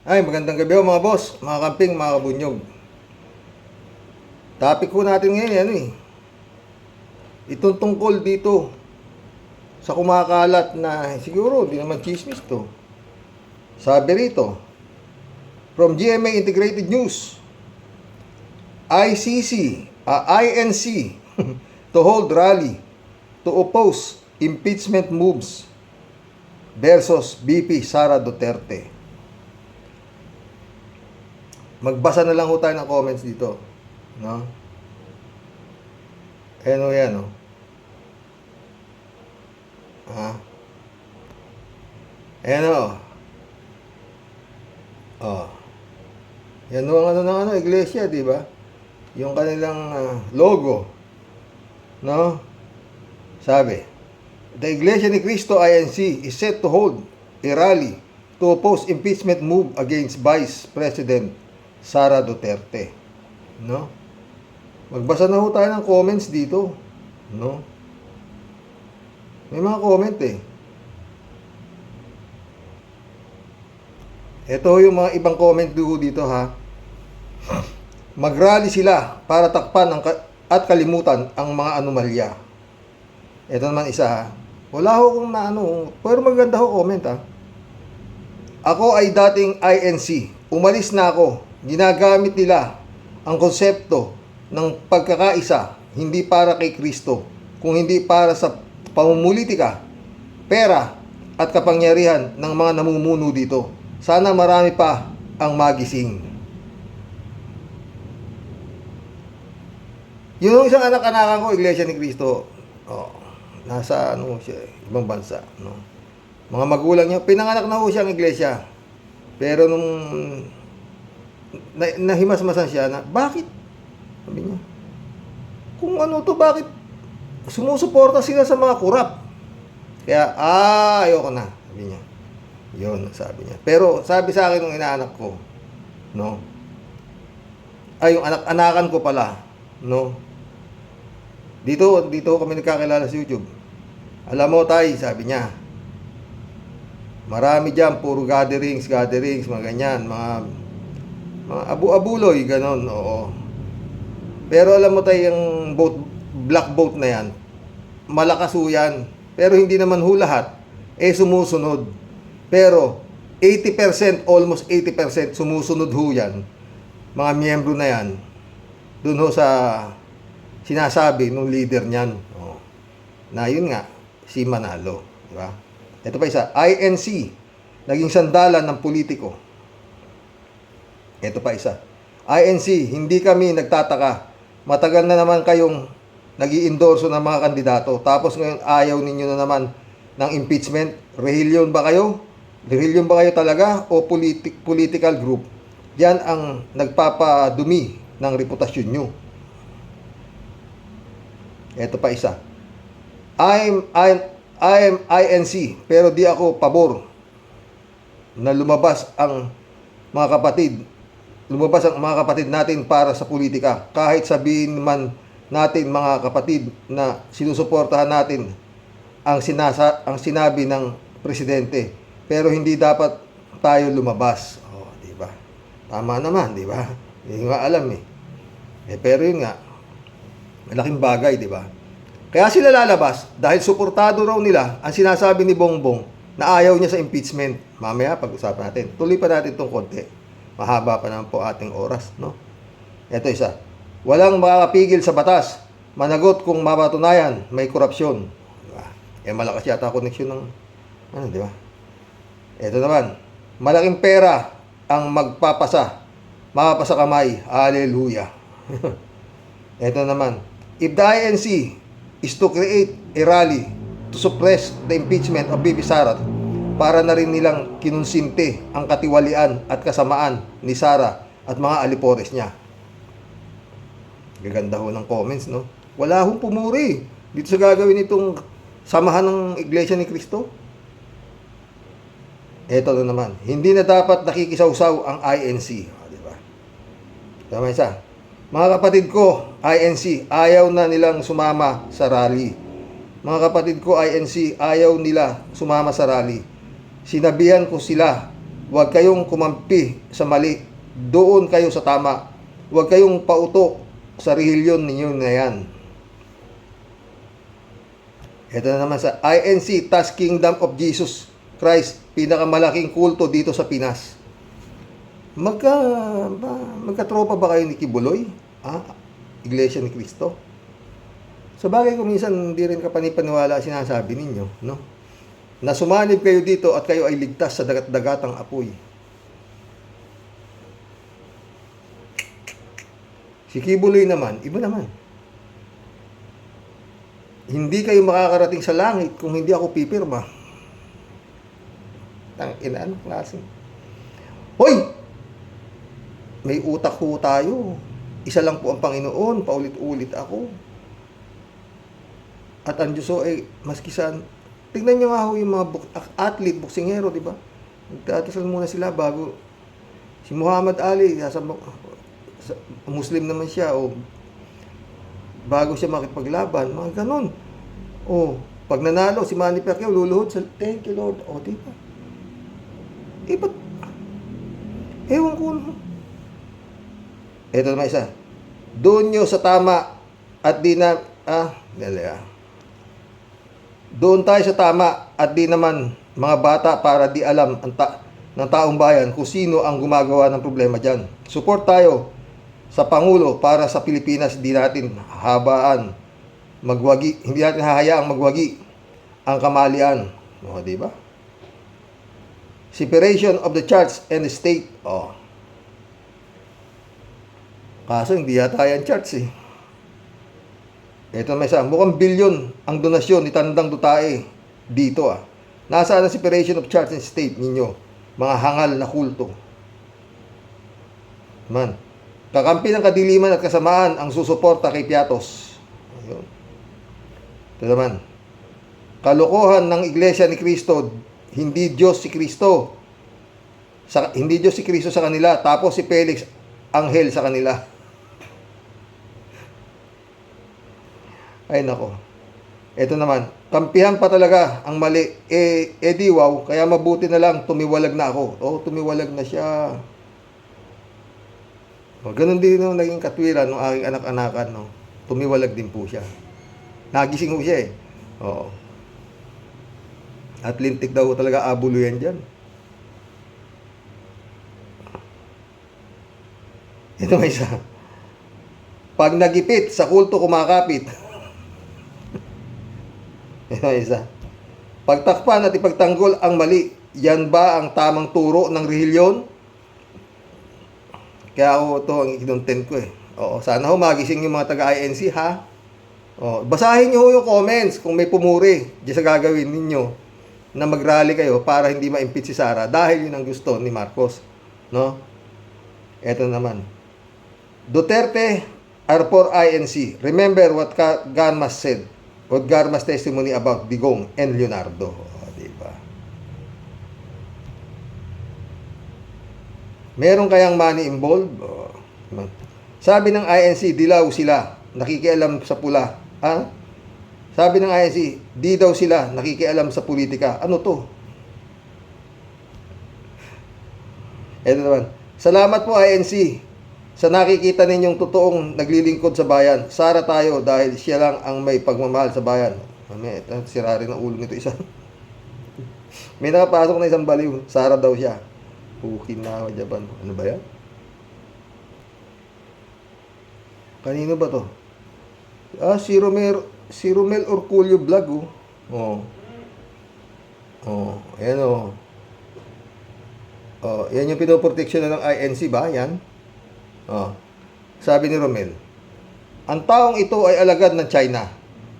Ay, magandang gabi ho mga boss, mga kamping, mga kabunyog. Topic ko natin ngayon, ano eh. Itong tungkol dito sa kumakalat na siguro, di naman chismis to. Sabi rito, from GMA Integrated News, INC to hold rally to oppose impeachment moves versus BP Sara Duterte. Magbasa na lang ho tayo ng comments dito, no? Ano yan, no? Ayan o. Yan o ang iglesia, di ba? Yung kanilang logo, no? Sabi, the Iglesia ni Cristo INC is set to hold a rally to oppose impeachment move against Vice President Sara Duterte, no? Magbasa na ho tayo ng comments dito, no? May mga comment eh. Ito yung mga ibang comment dito ha. Magrally sila para takpan at kalimutan ang mga anomalya. Ito naman isa ha. Wala ho kung na pero maganda ho comment ha. Ako ay dating INC. Umalis na ako. Ginagamit nila ang konsepto ng pagkakaisa hindi para kay Kristo, kung hindi para sa pamumulitika, pera at kapangyarihan ng mga namumuno dito. Sana marami pa ang magising. Yung isang anak-anakan ko, Iglesia ni Cristo, nasa siya, ibang bansa, no? Mga magulang niya, pinanganak na ho siyang iglesia. Pero nung nahimasmasan siya na, bakit? Sabi niya, kung bakit sumusuporta sila sa mga kurap? Kaya, ayoko na, sabi niya. Yun, sabi niya. Pero sabi sa akin ng inaanak ko, no? Yung anak-anakan ko pala, no? Dito kami nagkakilala sa YouTube. Alam mo, tay, sabi niya, marami dyan, puro gatherings, mga ganyan, mga abu-abuloy, ganon, oo. Pero alam mo tayo, yung black boat na yan, malakas ho yan. Pero hindi naman ho lahat, sumusunod. Pero, 80%, almost 80% sumusunod ho yan. Mga miyembro na yan, dun ho sa sinasabi ng leader niyan. Na yun nga, si Manalo. Diba? Ito pa isa, INC, naging sandalan ng politiko. Ito pa isa, INC, hindi kami nagtataka. Matagal na naman kayong nag-i-endorso ng mga kandidato. Tapos ngayon ayaw ninyo na naman ng impeachment. Rehilyon ba kayo? Rehilyon ba kayo talaga? O political group? Yan ang nagpapadumi ng reputasyon nyo. Ito pa isa. I'm INC, pero di ako pabor na lumabas ang mga kapatid natin para sa politika. Kahit sabihin man natin mga kapatid na sinusuportahan natin ang sinabi ng presidente, pero hindi dapat tayo lumabas. Di ba? Tama naman, di ba? Hindi nga alam eh. Pero yun nga, malaking bagay, di ba? Kaya sila lalabas dahil suportado raw nila ang sinasabi ni Bongbong na ayaw niya sa impeachment. Mamaya pag-usapan natin. Tuloy pa natin itong konti. Mahaba pa naman po ating oras, no? Ito isa. Walang makakapigil sa batas. Managot kung mapatunayan may korupsyon. Diba? Malakas yata koneksyon ng di ba? Ito naman. Malaking pera ang mapapasa kamay. Hallelujah. Ito naman. If the INC is to create a rally to suppress the impeachment of BP Sara, para na rin nilang kinonsinte ang katiwalian at kasamaan ni Sara at mga alipores niya. Gaganda ho ng comments, no? Wala hong pumuri dito sa gagawin itong samahan ng Iglesia ni Cristo. Ito na naman. Hindi na dapat nakikisawsaw ang INC. Di ba? Tama isa. Mga kapatid ko, INC, ayaw na nilang sumama sa rally. Mga kapatid ko, INC, ayaw nila sumama sa rally. Sinabihan ko sila Huwag kayong kumampi sa mali. Doon kayo sa tama. Huwag kayong pauto sa relihiyon ninyo na yan. Ito na naman sa INC, Task Kingdom of Jesus Christ, pinakamalaking kulto dito sa Pinas. Magkatropa ba kayo ni Kibuloy? Iglesia ni Cristo? Sa bagay kung minsan hindi rin kapanipaniwala sinasabi ninyo, no? Na sumanib kayo dito at kayo ay ligtas sa dagat-dagatang apoy. Si Kibuloy naman, iba naman. Hindi kayo makakarating sa langit kung hindi ako pipirma. Tangina, anong klase? Hoy! May utak ho tayo. Isa lang po ang Panginoon, paulit-ulit ako. At ang Diyos ay maskisan. Tignan nyo nga ho yung mga athlete, boksingero, di ba? Nagtatasal muna sila bago si Muhammad Ali, Muslim naman siya, o bago siya makipaglaban, mga ganon. Pag nanalo, si Manny Pacquiao, luluhod sa, thank you Lord. Di ba? Ba't? Ewan ko. Ito naman isa. Doon nyo sa tama at di na, doon tayo sa tama at di naman mga bata para di alam ng taong bayan kung sino ang gumagawa ng problema dyan. Support tayo sa Pangulo para sa Pilipinas, hindi natin hindi natin hahayaang magwagi ang kamalian. Di ba? Separation of the church and the state. Kaso hindi yata yan church Ito may isa. Mukhang bilyon ang donasyon ni Tandang Dutae dito Nasaan ang separation of church and state ninyo? Mga hangal na kulto. Kakampi ng kadiliman at kasamaan ang susuporta kay Piatos. Ayun. Ito naman. Kalokohan ng Iglesia ni Cristo. Hindi Diyos si Cristo. Hindi Diyos si Cristo sa kanila. Tapos si Felix, anghel sa kanila. Ay nako. Ito naman. Kampihan pa talaga ang mali. Wow. Kaya mabuti na lang tumiwalag na ako. Tumiwalag na siya. Ganun din yung naging katwiran ng aking anak-anakan. Tumiwalag din po siya. Nagising po siya At lintik daw talaga abulo yan dyan. Ito may isa. Pag nagipit, sa kulto kumakapit. Ito may isa. Pagtakpan at ipagtanggol ang mali. Yan ba ang tamang turo ng relihiyon? Kaya ito ang kinontent ko sana magising yung mga taga-INC basahin nyo yung comments kung may pumuri diyan sa gagawin ninyo na mag-rally kayo para hindi ma-impeach si Sara dahil yun ang gusto ni Marcos. Ito naman. Duterte are for INC. Remember what Garmas said. What Garmas testimony about Digong and Leonardo. Diba? Meron kayang money involved? Sabi ng INC, dilaw sila, nakikialam sa pula. Sabi ng INC, di daw sila nakikialam sa politika. Ano to? Ito naman. Salamat po INC sa nakikita ninyong totoong naglilingkod sa bayan. Sara tayo dahil siya lang ang may pagmamahal sa bayan. Sira rin ang ulo nito isa. May nakapasok na isang baliw. Sara daw siya. Pukin na ako dyan. Ano ba yan? Kanino ba to? Si Romel Orculio Vlog ayan yan yung pinoproteksyon na ng INC ba? Yan. Sabi ni Romel, ang taong ito ay alagad ng China.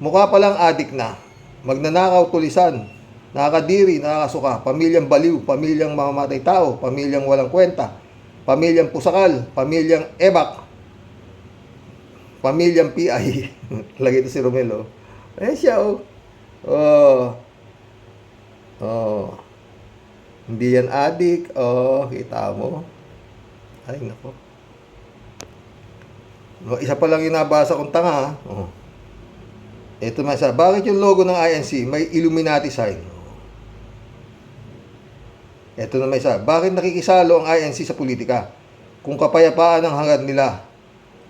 Mukha palang adik na. Magnanakaw tulisan. Nakakadiri, nakakasuka. Pamilyang baliw, pamilyang mamamatay tao, pamilyang walang kwenta, pamilyang pusakal, pamilyang ebak, pamilyang PI. Lagi ito si Romel siya hindi yan adik. Kita mo. Ay nako. Isa pa lang yung nabasa kong tanga Ito may isa. Bakit yung logo ng INC may Illuminati sign? Ito na may isa. Bakit nakikisalo ang INC sa politika? Kung kapayapaan ang hangad nila,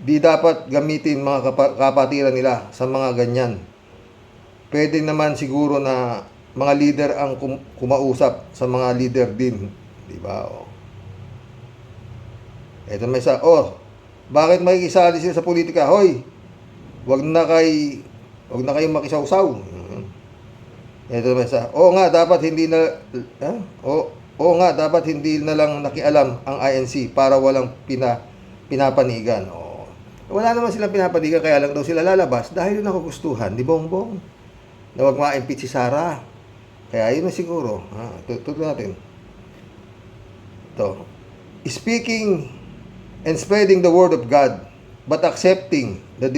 di dapat gamitin mga kapatiran nila sa mga ganyan. Pwede naman siguro na mga leader ang kumausap sa mga leader din. Di ba? O. Ito may isa. Bakit makikisali sila sa politika? Hoy, wag na kayong makisawsaw. Ito may isa. Dapat hindi na lang nakialam ang INC para walang pinapanigan. Wala naman silang pinapanigan, kaya lang daw sila lalabas dahil yun ang kagustuhan ni Bongbong. Na wag ma-impeach si Sara. Kaya yun na siguro. Tutuloy natin. Ito. Speaking and spreading the word of God, but accepting and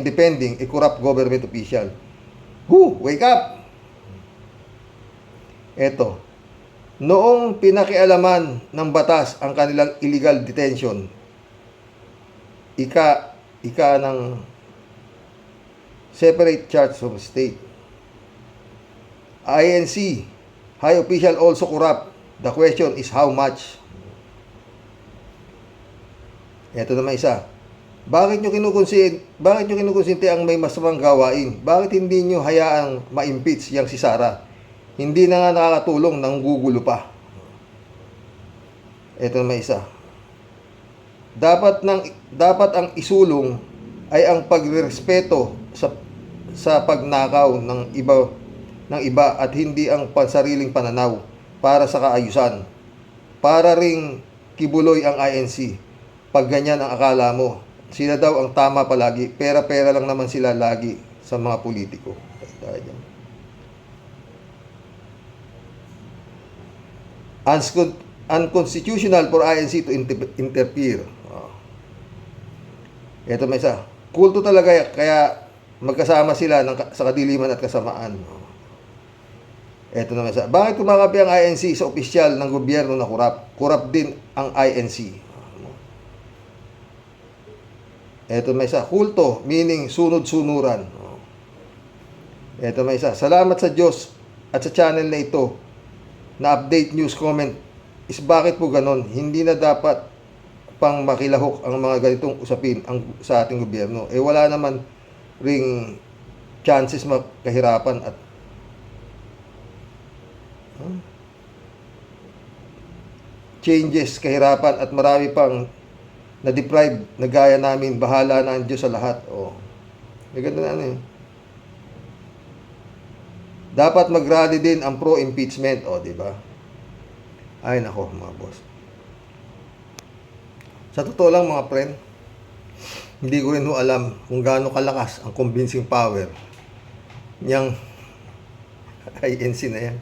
defending a corrupt government official. Wake up! Ito. Noong pinakialaman ng batas ang kanilang illegal detention, ika ng separate church of state. INC, high official also corrupt. The question is how much? Ito naman isa. Bakit nyo kinukonsinti ang may masamang gawain? Bakit hindi nyo hayaang ma-impeach yang si Sara? Hindi na nga nakakatulong, nanggugulo pa. Ito naman isa. Dapat ang isulong ay ang pagrespeto sa pagnakaw ng iba at hindi ang pansariling pananaw para sa kaayusan. Para ring kibuloy ang INC. Pag ganyan ang akala mo, sila daw ang tama palagi. Pera-pera lang naman sila lagi sa mga politiko. Unconstitutional for INC to interfere. Ito may isa. Kulto talaga kaya magkasama sila sa kadiliman at kasamaan. Ito naman isa. Bakit kumakapi ang INC sa opisyal ng gobyerno na kurap? Kurap din ang INC. Ito may isa. Kulto, meaning sunod-sunuran. Ito may isa. Salamat sa Diyos at sa channel na ito na update news comment is bakit po ganon? Hindi na dapat pang makilahok ang mga ganitong usapin sa ating gobyerno. Wala naman ring chances makahirapan at changes, kahirapan at marami pang na-deprive na gaya namin. Bahala na ang Diyos sa lahat. May ganda na dapat mag-rally din ang pro-impeachment. Di ba? Ay, nako, mga boss. Sa totoo lang, mga friend, hindi ko rin alam kung gaano kalakas ang convincing power niyang INC na yan.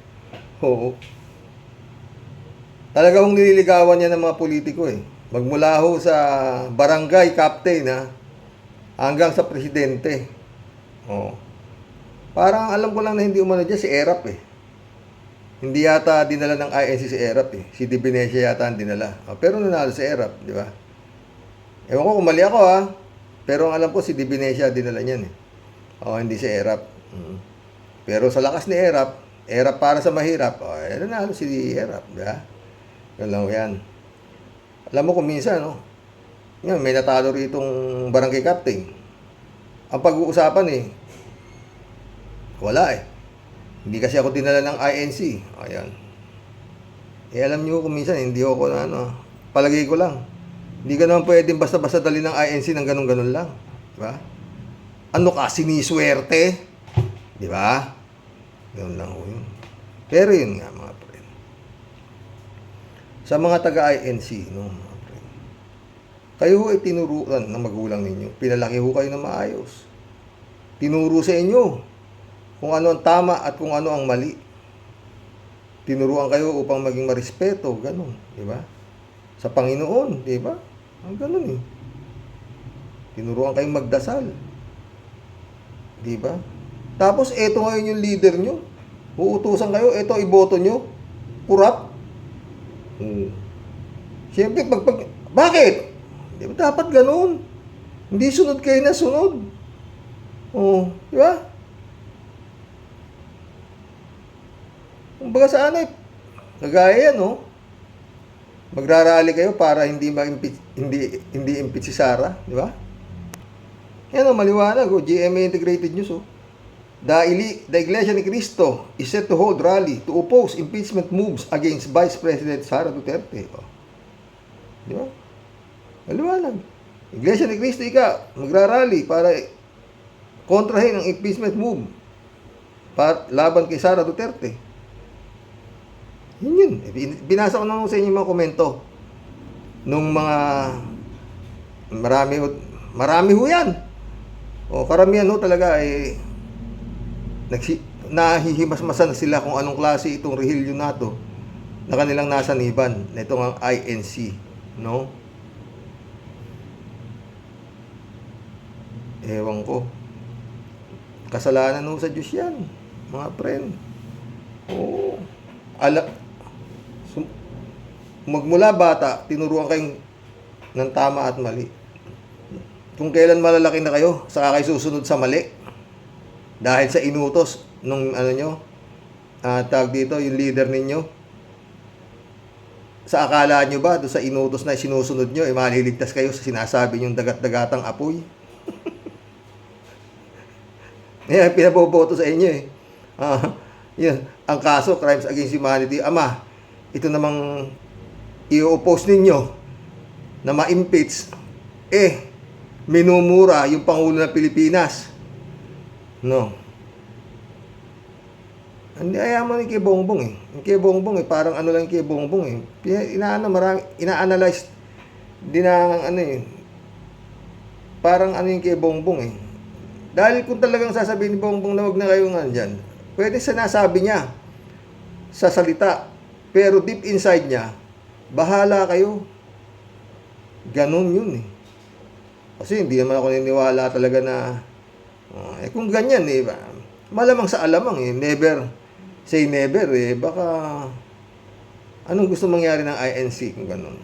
Talaga hong nililigawan niya ng mga politiko Magmula sa barangay captain hanggang sa presidente. Parang alam ko lang na hindi umano dyan si Erap Hindi yata dinala ng INC si Erap Si De Venecia yata ang dinala. Pero nanalo si Erap, di ba? Ewan ko kung mali ako Pero ang alam ko si De Venecia dinala niyan hindi si Erap. Pero sa lakas ni Erap para sa mahirap, nanalo si Erap, di ba? Yan lang yan. Alam mo kung minsan, may natalo ritong barangay captain. Ang pag-uusapan wala Hindi kasi ako dinala ng INC. Ayan. Alam niyo kung minsan, hindi ako palagay ko lang. Hindi ka naman pwedeng basta-basta dali ng INC ng ganun-ganun lang. Diba? Ano ka, siniswerte? Diba? Ganun lang yun. Pero yun nga, mga friend. Sa mga taga-INC, mga friend, kayo ay tinuruan ng magulang ninyo. Pinalaki kayo na maayos. Tinuro sa inyo kung ano ang tama at kung ano ang mali. Tinuruan kayo upang maging marespeto, ganun, di ba? Sa Panginoon, di ba? Ang ganun Tinuruan kayong magdasal. Di ba? Tapos eto ngayon yung leader nyo. Uutusan kayo, eto iboto nyo. Kurap. Siyempre, bakit? Di ba dapat ganun? Hindi sunod kayo na sunod. Di ba? Kumbaga sa Kagaya yan, oh. Magrarally kayo para hindi impeach si Sara, di ba? Yan ang maliwanag, oh. GMA Integrated News, oh. The Iglesia ni Cristo is set to hold rally to oppose impeachment moves against Vice President Sara Duterte. Oh. Di ba? Maliwanag. Iglesia ni Cristo, magrarally para kontrahin ang impeachment move laban kay Sara Duterte. Yun. Binasa ko na sa inyo mga komento nung mga marami ho yan. O karamihan ho talaga nahihimasmasan sila kung anong klase itong rehilyo na to na kanilang nasaniban na itong ang INC, no? Ewan ko. Kasalanan ho sa Diyos yan, mga friend. Oo. Magmula bata, tinuruan kayong ng tama at mali. Kung kailan malalaki na kayo, saka kayo susunod sa mali. Dahil sa inutos nung tawag dito, yung leader ninyo. Sa akala nyo ba, doon sa inutos na sinusunod nyo, maliligtas kayo sa sinasabi nyong dagat-dagatang apoy? Yan, pinaboboto sa inyo eh. Yun, ang kaso, Crimes Against Humanity. Ama, ito namang i-oppose ninyo na ma-impeach, minumura yung Pangulo ng Pilipinas. No. Hindi, ayaw mo ni kay Bongbong eh. Yung kay Bongbong parang ano lang kay Bongbong eh. Ina-analyze din ang parang ano yung kay Bongbong eh. Dahil kung talagang sasabihin ni Bongbong na wag na kayo nga dyan, pwede sinasabi niya sa salita, pero deep inside niya, bahala kayo. Ganon yun eh. Kasi hindi naman ako niniwala talaga na kung ganyan malamang sa alamang never say never baka anong gusto mangyari ng INC kung ganon.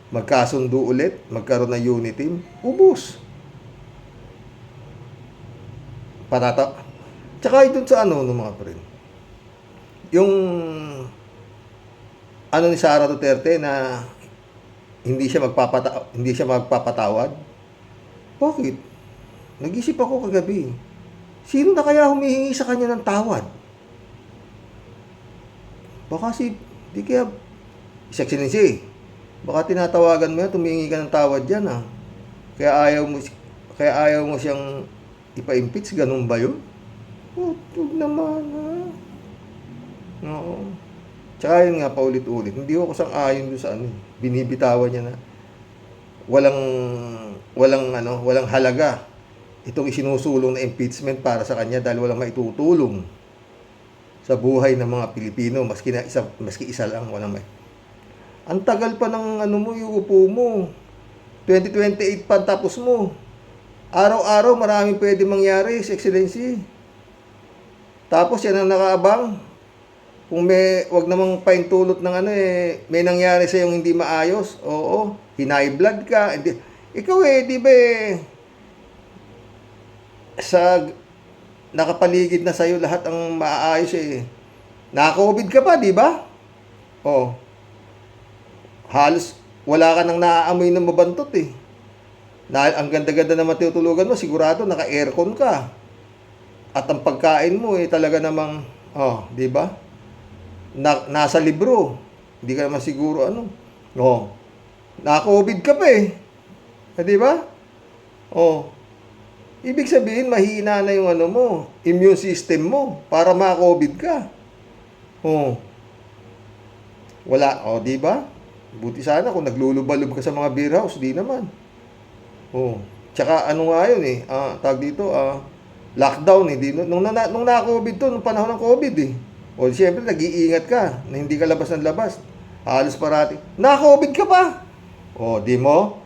Magkasundo ulit, magkaroon ng unity, ubos. Tsaka doon sa mga friend. Yung ni Sara Duterte na hindi siya magpapatawad. Bakit? Nag-isip ako kagabi. Sino na kaya humihingi sa kanya ng tawad? Baka di kaya His Excellency, baka tinatawagan mo yan, tumingi ka ng tawad dyan Kaya ayaw mo siyang ipa-impeach, ganun ba yun? Tug naman Oo. Tsaka yun nga paulit-ulit. Hindi ako sang-ayon doon sa binibitawan niya na walang halaga itong isinusulong na impeachment para sa kanya dahil walang maitutulong sa buhay ng mga Pilipino maski isa lang walang may. Ang tagal pa ng yung upo mo. 2028 pa tapos mo. Araw-araw maraming pwede mangyari, His Excellency. Tapos yan ang nakaabang. Kung wag namang paintulot ng may nangyari sa yung hindi maayos. Oo, hinay blood ka. Ikaw di ba sa nakapaligid na sa'yo lahat ang maayos Naka-COVID ka pa, di ba? Oh. Halos wala ka nang naaamoy ng mabantot Ang ganda-ganda na matutulugan mo, sigurado naka-aircon ka. At ang pagkain mo talaga namang di ba? Nasa libro. Hindi ka naman siguro naka-COVID ka pa di ba? Ibig sabihin, mahina na yung immune system mo para ma-COVID ka. Wala, di ba? Buti sana kung naglulubalob ka sa mga beer house, di naman. Tsaka nga yun tawag dito, lockdown nung na-COVID to, nung panahon ng COVID siyempre nag-iingat ka na hindi ka labas ng labas. Halos parati. Na-COVID ka pa. Di mo?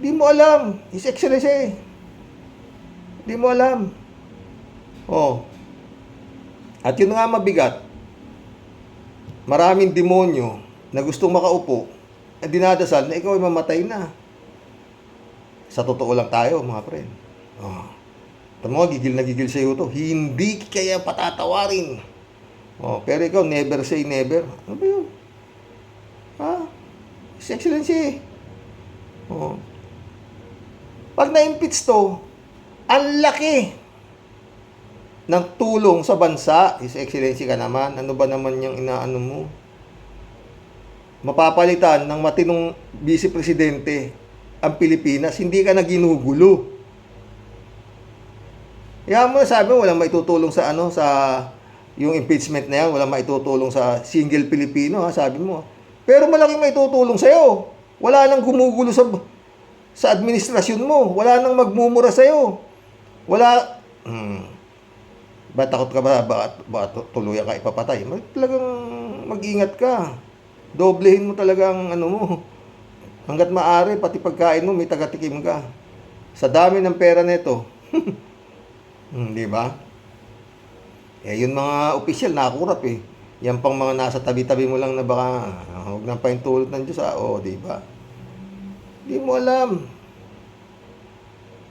Di mo alam. His Excellency. Di mo alam. At yun nga mabigat. Maraming demonyo na gustong makaupo at dinadasal na ikaw ay mamatay na. Sa totoo lang tayo, mga friend. Ito mga gigil na gigil sa iyo to. Hindi kaya patatawarin Oh, pero ikaw, never say never. Ano ba yun? Ha? His Excellency. Oh. Pag na-impeach to, ang laki ng tulong sa bansa. His Excellency ka naman. Ano ba naman yung inaano mo? Mapapalitan ng matinong Vice Presidente ang Pilipinas. Hindi ka na ginugulo. Kaya mo sabi mo, walang maitutulong sa ano, sa yung impeachment na yan, walang maitutulong sa single Pilipino, ha, sabi mo. Pero malaking maitutulong sa'yo. Wala nang gumugulo sa administrasyon mo. Wala nang magmumura sa'yo. Wala, ba takot ka ba? Baka tuluyan ka ipapatay? Talagang mag-ingat ka. Doblehin mo talaga ang ano mo. Hanggat maaari, pati pagkain mo, may tagatikim ka. Sa dami ng pera nito. Di ba? Eh, yun mga opisyal, nakakurap eh. Yan pang mga nasa tabi-tabi mo lang na baka, huwag nang paintulot ng Diyos, di ba? Di mo alam.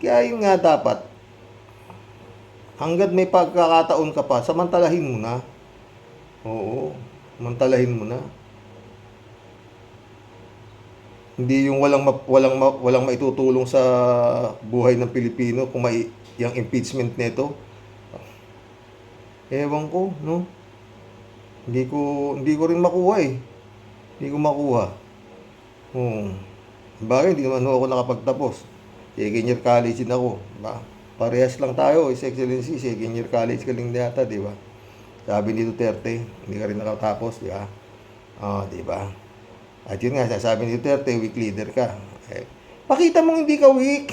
Kaya yun nga dapat, hanggat may pagkakataon ka pa, samantalahin mo na. Oo, samantalahin mo na. Hindi yung walang maitutulong sa buhay ng Pilipino kung may yung impeachment nito. Ewan ko, no? Hindi ko rin makuha eh. Hindi ko makuha. Bagay, hindi naman ako nakapagtapos. Second year college din ako. Ba? Parehas lang tayo, His Excellency. Second year college ka lang yata, di ba? Sabi ni Duterte, hindi ka rin nakatapos, di ba? Di ba? At yun nga, sasabi ni Duterte, weak leader ka. Pakita mong hindi ka weak.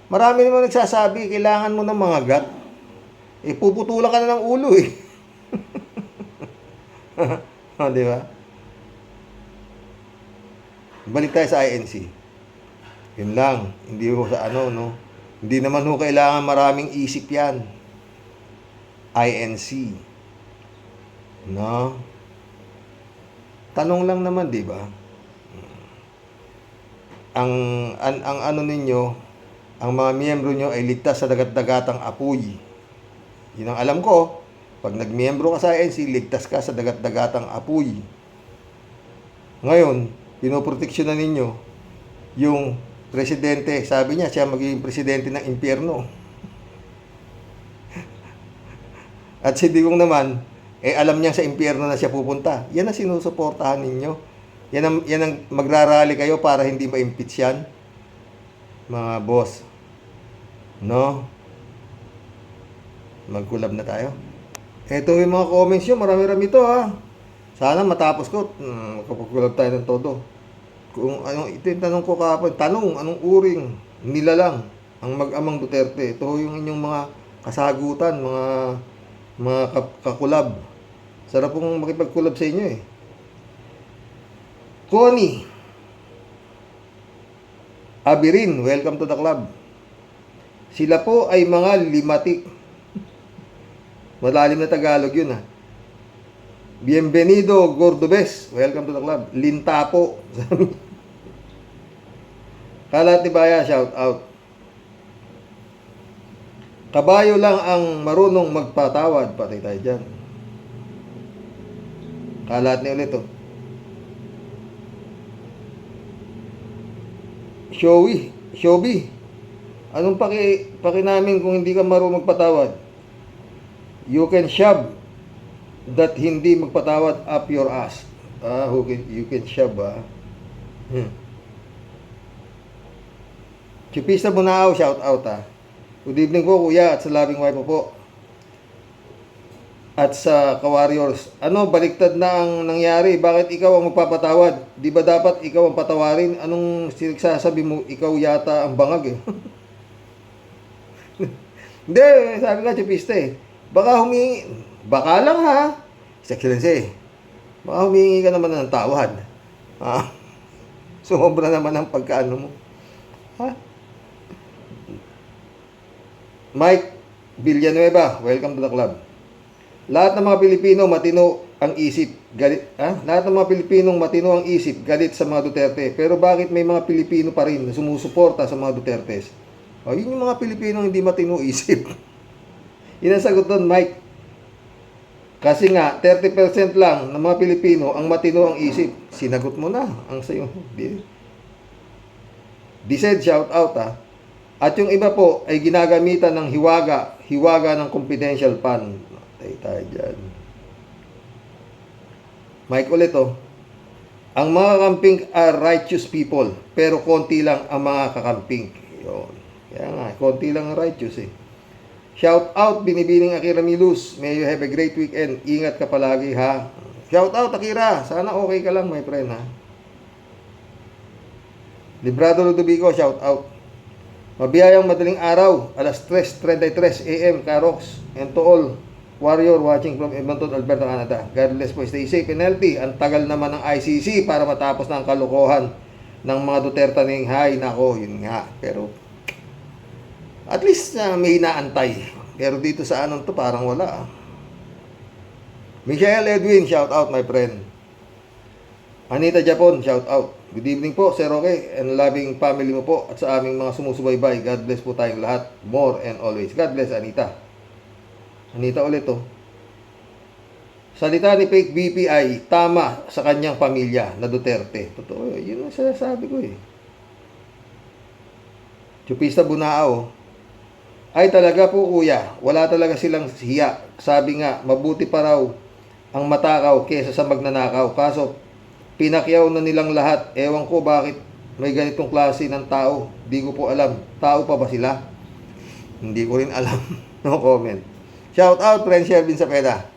Marami naman nagsasabi, kailangan mo ng mga gat. Puputulan ka na ng ulo eh. Di ba? Balik tayo sa INC. Yun lang. Hindi ko sa ano, no? Hindi naman ho kailangan maraming isip yan. INC. No? Tanong lang naman, di ba? Ang ano ninyo, ang mga miyembro nyo ay ligtas sa dagat-dagatang apoy. Yun ang alam ko. Pag nagmiyembro ka sa INC, ligtas ka sa dagat-dagatang apoy. Ngayon, pinoproteksyonan ninyo yung presidente. Sabi niya, siya magiging presidente ng impyerno. At si Digong naman, alam niya sa impyerno na siya pupunta. Yan ang sinusuportahan ninyo. Yan ang magrarally kayo para hindi ma-impeach yan. Mga boss. No? Mag-collab na tayo. Ito yung mga comments nyo. Marami-rami ito ha. Sana matapos ko. Magkapag-collab tayo ng todo. Kung anong, ito yung tanong ko kahapon. Tanong, anong uring nilalang ang mag-amang Duterte? Ito yung inyong mga kasagutan, mga kakulab. Sarap pong makipag-collab sa inyo eh. Connie Abirin, welcome to the club. Sila po ay mga limatik. Malalim na Tagalog yun ha. Bienvenido Gordobes, welcome to the club. Lintapo. Kalat ni Baya, shout out. Kabayo lang ang marunong magpatawad. Patay tayo dyan. Kalat ni ulit oh. Shobi. Anong paki namin kung hindi ka marunong magpatawad? You can shove that hindi magpatawad up your ass. You can shove Chipista Bunao, shout out Good evening po kuya at sa loving wife mo po. At sa ka-warriors, baliktad na ang nangyari. Bakit ikaw ang magpapatawad? Di ba dapat ikaw ang patawarin? Anong sinagsasabi mo? Ikaw yata ang bangag eh. Hindi, sabi nga chipista eh. Baka lang ha. His Excellency, baka humingi ka naman ng tawad. Sumobra naman ang pagkaano mo. Mike Villanueva, welcome to the club. Lahat ng mga Pilipino matino ang isip, Lahat ng mga Pilipinong matino ang isip, galit sa mga Duterte. Pero bakit may mga Pilipino pa rin na sumusuporta sa mga Dutertes? Yun yung mga Pilipinong hindi matino isip. Yun ang sagot doon, Mike. Kasi nga, 30% lang ng mga Pilipino ang matino ang isip. Sinagot mo na ang sayo. Dised shout out ha. At yung iba po ay ginagamitan ng hiwaga ng confidential fund. Tayo dyan. Mike ulit oh. Ang mga kakamping are righteous people, pero konti lang ang mga kakamping. Yun. Kaya nga, konti lang ang righteous eh. Shout out, Binibining Akira Milus. May you have a great weekend. Ingat ka palagi ha. Shout out, Akira. Sana okay ka lang, my friend ha. Librado Ludovico, shout out. Mabiyayang madaling araw, alas 3:33 AM, Karox. And to all warrior watching from Edmonton, Alberta, Canada. God bless po, stay safe and healthy. Ang tagal naman ng ICC para matapos na ang kalokohan ng mga Duterte ning hay. Nako, yun nga. Pero at least may inaantay. Pero dito sa anong to, parang wala. Michelle Edwin, shout out my friend. Anita Japon, shout out. Good evening po, Sir Roque, and loving family mo po at sa aming mga sumusubaybay. God bless po tayong lahat. More and always. God bless, Anita. Anita ulit to. Salita ni fake BPI, tama sa kanyang pamilya na Duterte. Totoo, yun ang sinasabi ko eh. Chupista Bunao. Ay talaga po kuya, wala talaga silang hiya. Sabi nga, mabuti pa raw ang matakaw kesa sa magnanakaw. Kaso, pinakyaw na nilang lahat. Ewan ko bakit may ganitong klase ng tao. Di ko po alam. Tao pa ba sila? Hindi ko rin alam. No comment. Shout out, friend Shervin Sapeda.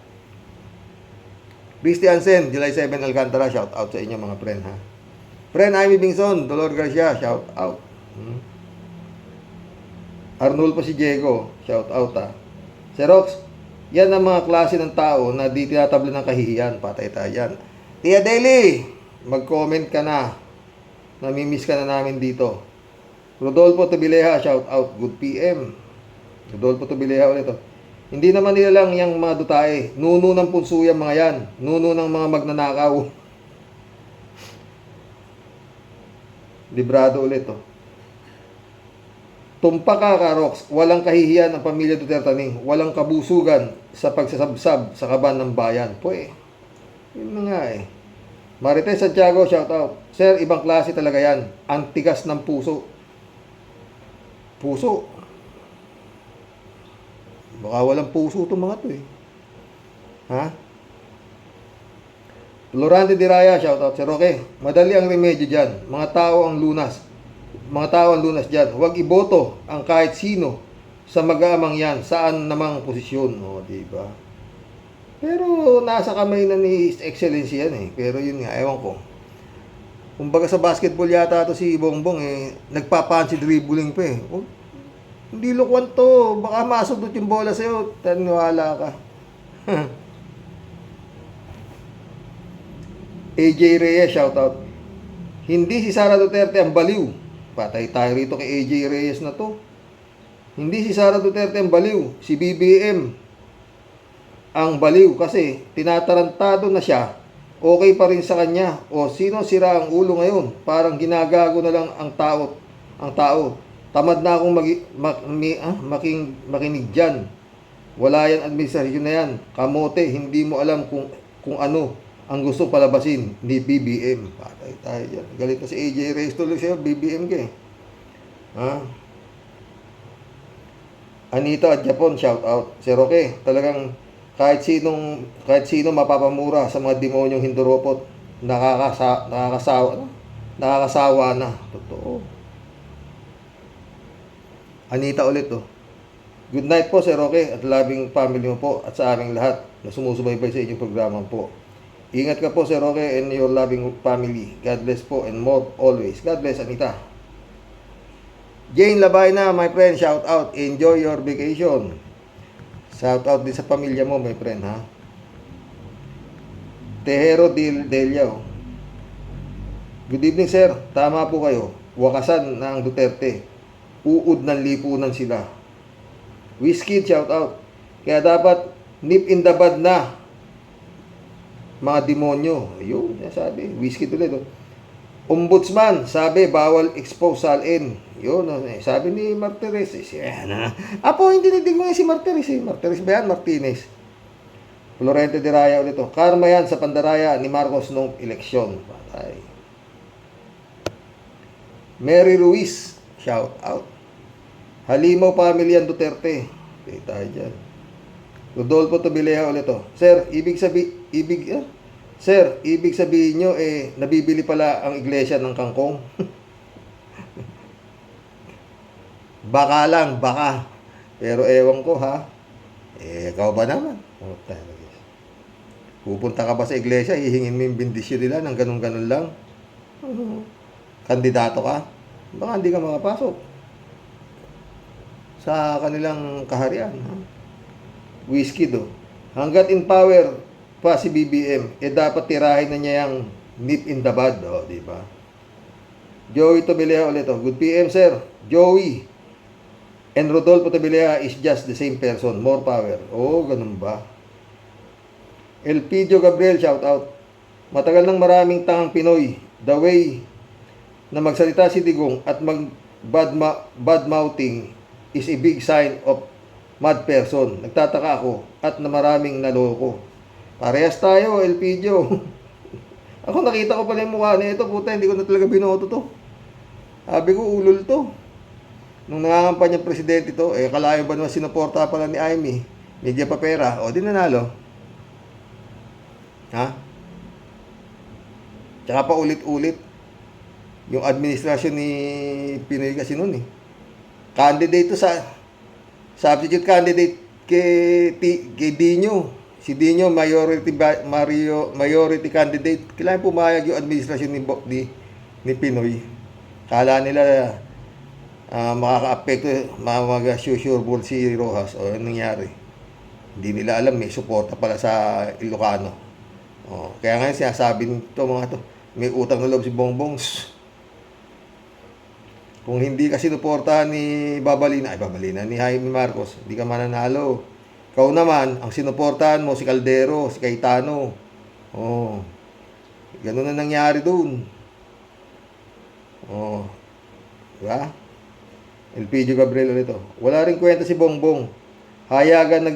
Christy Ansen, July 7 Alcantara. Shout out sa inyo mga friend ha. Friend Amy Bingson, Dolor Garcia. Shout out. Arnulfo si Diego. Shout out ha. Xerox, yan ang mga klase ng tao na di tinatabla ng kahihiyan. Patay tayo yan. Tia Daily, mag-comment ka na. Namimiss ka na namin dito. Rodolfo Tubileha, shout out. Good PM. Rodolfo Tubileha ulit. Hindi naman nila lang yung mga dutae. Nuno ng punso yung mga yan. Nuno ng mga magnanakaw. Librado ulit. Tumpa ka, Karox. Walang kahihiyan ang pamilya Duterte ning. Walang kabusugan sa pagsasabsab sa kaban ng bayan. Pwede. Yun na nga eh. Marites Santiago, shout out. Sir, ibang klase talaga yan. Ang tigas ng puso. Puso. Baka walang puso itong mga to eh. Ha? Lorante Diraya, shout out. Sir Roque, madali ang remedyo dyan. Mga tao ang lunas. Mga tao ang lunas dyan. Huwag iboto ang kahit sino sa mag-aamang yan. Saan namang posisyon. O, diba? Pero nasa kamay na ni His Excellency yan eh. Pero yun nga, ewan ko. Kumbaga sa basketball yata to si Bongbong eh, nagpapansi dribbling pa eh. Oh, hindi lokwan to. Baka masundot yung bola sa'yo. Taniwala ka. AJ Reyes, shout out. Hindi si Sara Duterte ang baliw. Patay tayo rito kay AJ Reyes na to. Hindi si Sara Duterte ang baliw. Si BBM ang baliw kasi tinatarantado na siya, okay pa rin sa kanya. O sino sira ang ulo ngayon? Parang ginagago na lang ang tao. Tamad na akong makinig dyan. Wala yan administrasyon na yan. Kamote, hindi mo alam kung ano ang gusto palabasin ni BBM. Patay tayo dyan. Galit na si AJ Reyes tuloy siya, BBM ka eh. Ha? Anita at Japon, shout out. Si Roque, talagang kahit sino mapapamura sa mga demonyong hinduropot, nakakasawa na. Totoo. Anita ulit Good night po Sir Roque at loving family mo po at sa aming lahat na sumusubaybay sa inyong programa po. Ingat ka po Sir Roque and your loving family. God bless po and more always. God bless Anita. Jane Labay na, my friend, shout out. Enjoy your vacation. Shout out din sa pamilya mo, my friend, ha. Tejero Delia. Good evening, sir. Tama po kayo. Wakasan na ang Duterte. Uud ng lipunan sila. Whiskey, shout out. Kaya dapat nip in the bud na mga demonyo. Ayun, sabi. Whiskey tuloy. Ombudsman, sabi, bawal expose salin. Yun, sabi ni Martires. Apo, hindi ko nga si Martires. Martires ba yan? Martinez. Florente de Raya ulit to. Karma yan sa pandaraya ni Marcos noong eleksyon. Patay. Mary Ruiz, shout out. Halimaw Pamilyan Duterte. Okay, tayo dyan. Rodolfo Tobileha ulit to. Sir, ibig sabihin nyo, nabibili pala ang iglesia ng kangkong. Baka lang, baka. Pero ewan ko ha. Ikaw ba naman? Pupunta ka ba sa iglesia, hihingin mo yung bendisyon nila ng ganun-ganun lang? Kandidato ka? Baka hindi ka makapasok sa kanilang kaharian. Ha? Whiskey do. Hanggat in power pa si BBM, dapat tirahin na niya yung nip in the bud. Di ba? Joey Tobileha ulit. Good PM, sir. Joey and Rodolfo Tobileha is just the same person. More power. Ganun ba? Elpidio Gabriel, shout out. Matagal nang maraming tangang Pinoy. The way na magsalita si Digong at bad-mouthing is a big sign of mad person. Nagtataka ako at na maraming naloko. Parehas tayo, Elpidio. Ako nakita ko pala yung mukha na ito. Puta, hindi ko na talaga binoto to. Sabi ko, ulol to. Nung nangangampanya presidente to, kalayo ba naman sinuporta pala ni Amy? Media Papera. Di nanalo. Ha? Tsaka pa ulit-ulit yung administrasyon ni Pinoy kasi noon Candidate to sa substitute candidate kay Dino. Si Dino majority candidate. Kailangan pumayag yung administrasyon ni Pinoy. Kala nila makaka-apekto mag-sure si Rojas. Anong nangyari? Hindi nila alam, may suporta pala sa Ilocano. Kaya ngayon sinasabi nito mga to, may utang na loob si Bongbong. Kung hindi kasi sinuportahan ni Babalina ni Jaime Marcos, hindi ka mananalo. Ikaw naman, ang sinuportahan mo si Caldero, si Cayetano. Ganun na nangyari doon. Diba? Elpidio Gabriel ulit. Wala rin kwenta si Bongbong. Hayagan na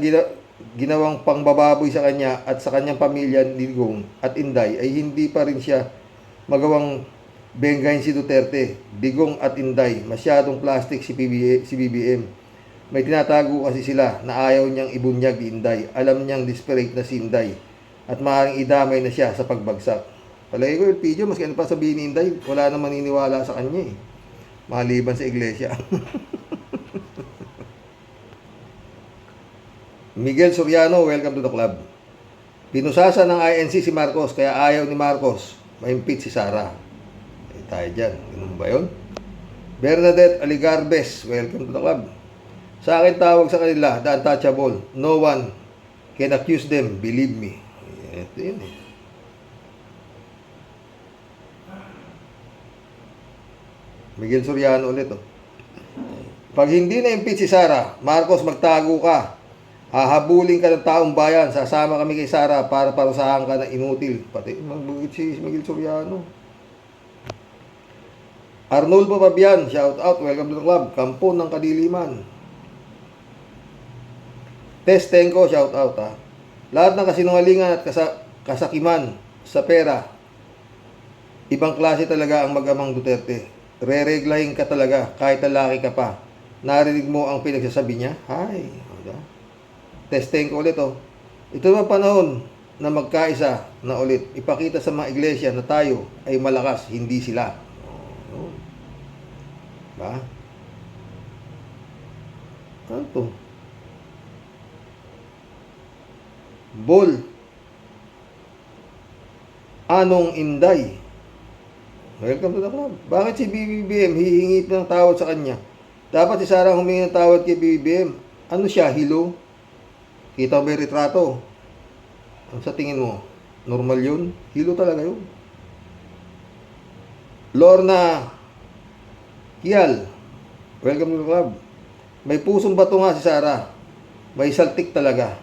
ginawang pangbababoy sa kanya at sa kanyang pamilya ni Digong at Inday ay hindi pa rin siya magawang benggahin si Duterte. Digong at Inday, masyadong plastic si BBM. May tinatago kasi sila na ayaw niyang ibunyag ni Inday. Alam niyang desperate na si Inday at maaaring idamay na siya sa pagbagsak. Palagi ko yung video, maski ano pa sabihin ni Inday, wala nang maniniwala sa kanya maliban sa iglesia. Miguel Soriano, welcome to the club. Pinusasa ng INC si Marcos, kaya ayaw ni Marcos ma-impeach si Sara. Tayo dyan. Ganun ba yun? Bernadette Aligarbes, welcome to the club. Sa akin tawag sa kanila, the untouchable. No one can accuse them, believe me. Ito yun Miguel Soriano ulit Pag hindi na-impeach si Sara, Marcos, magtago ka. Hahabulin ka ng taong bayan. Sasama kami kay Sara para parusahan ka na inutil. Pati magbugit si Miguel Soriano. Arnulfo Fabian, shout out. Welcome to the club. Kampo ng Kadiliman. Tess Tenko, shout out Lahat ng kasinungalingan at kasakiman sa pera, ibang klase talaga ang mag-amang Duterte. Re-reglahin ka talaga kahit lalaki ka pa. Narinig mo ang pinagsasabi niya? Hay. Testing ko ulit Ito naman panahon na magkaisa na ulit. Ipakita sa mga iglesia na tayo ay malakas, hindi sila. Ba? Ano to? Bol. Anong Inday? Welcome to the club. Bakit si BBM hihingi ng tawad sa kanya? Dapat si Sara humingi ng tawad kay BBM. Ano siya? Hilo? Kita mo yung retrato. Ang sa tingin mo, normal yun? Hilo talaga yun. Lorna Kial, welcome to the club. May pusong bato nga si Sara. May saltik talaga.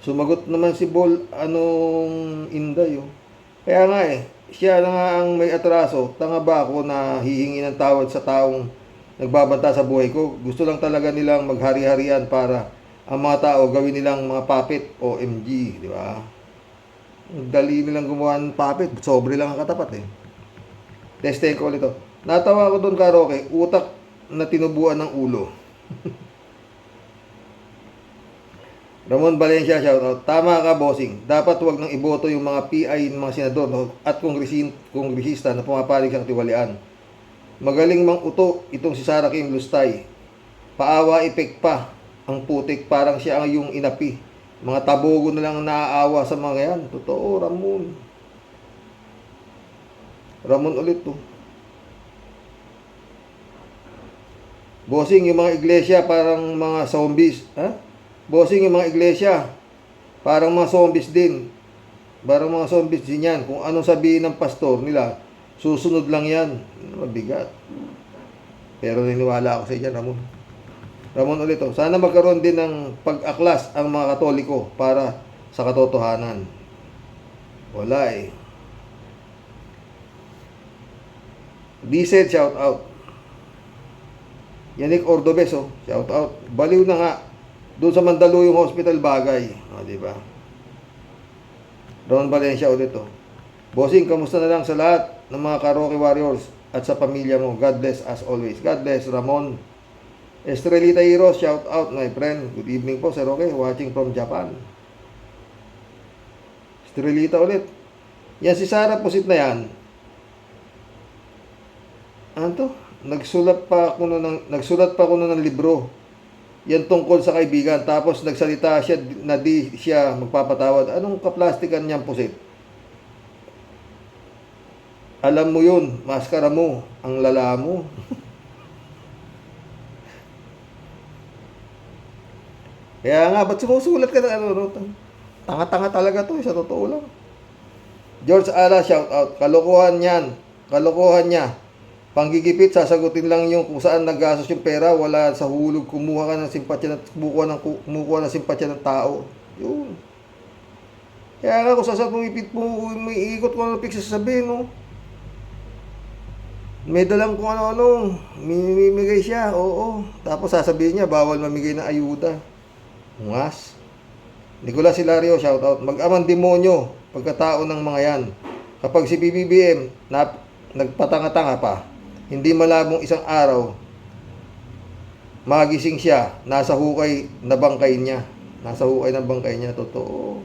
Sumagot naman si Bol, anong Inday Kaya nga siya na nga ang may atraso. Tanga ba ako na hihingi ng tawad sa taong nagbabanta sa buhay ko? Gusto lang talaga nilang maghari-harian para ang mga tao gawin nilang mga puppet o MG, di ba? Dali nilang gumawa ng puppet, sobre lang ang katapat eh. Testing ko ulit to. Natawa ko doon, Karoke, utak na tinubuan ng ulo. Ramon Valencia, shoutout. Tama ka, bossing. Dapat wag nang iboto yung mga PI ng mga senador at kongresista na pumapalig sa katiwalian. Magaling mang uto itong si Sara Kim Lustay. Paawa epek pa ang putik, parang siya ang yung inapi. Mga tabogo na lang naaawa sa mga yan. Totoo, Ramon. Ramon ulit to. Bossing, yung mga iglesia parang mga zombies. Ha? Bossing, yung mga iglesia parang mga zombies din. Parang mga zombies din yan. Kung anong sabihin ng pastor nila, susunod lang yan. Mabigat. Pero niniwala ako sa inyo, Ramon. Ramon ulit to. Sana magkaroon din ng pag-aklas ang mga Katoliko para sa katotohanan. Wala eh. Diesel, shout out. Yannick Ordobes, oh, shout out. Baliw na nga. Doon sa Mandaluyong Hospital bagay. O, diba? Ron Valencia ulit, oh. Bossing, kamusta na lang sa lahat ng mga Karoke Warriors at sa pamilya mo. God bless as always. God bless, Ramon. Estrelita Heroes, shout out, my friend. Good evening po, Sir Roque. Watching from Japan. Estrelita ulit. Yan, si Sara Pusit na yan. Ano to? Nagsulat pa ako ng libro. Yan tungkol sa kaibigan. Tapos nagsalita siya na di siya magpapatawad. Anong kaplastikan niyang Pusit? Alam mo yun, maskara mo, ang lala mo. Kaya nga, ba't sumusulat ka ng ano? Tanga-tanga talaga to, sa totoo lang. George Ala, shout out. Kalokohan yan. Kalokohan niya. Panggigipit, sasagutin lang yung kung saan naggastos yung pera, wala sa hulog, kumuha ka ng simpatya, kumukuha ng simpatya ng tao. Yun. Kaya nga, kung sasapumipit mo, may ikot ko ng picture sasabihin, no? May dalang kung ano-ano, mimigay siya, oo. Tapos sasabihin niya, bawal mamigay ng ayuda. Ungas. Nicolas Hilario, shout out. Mag-amang demonyo, pagkatao ng mga yan. Kapag si BBBM, nagpatanga-tanga pa, hindi malabong isang araw, magising siya, nasa hukay na bangkay niya. Nasa hukay na bangkay niya, totoo.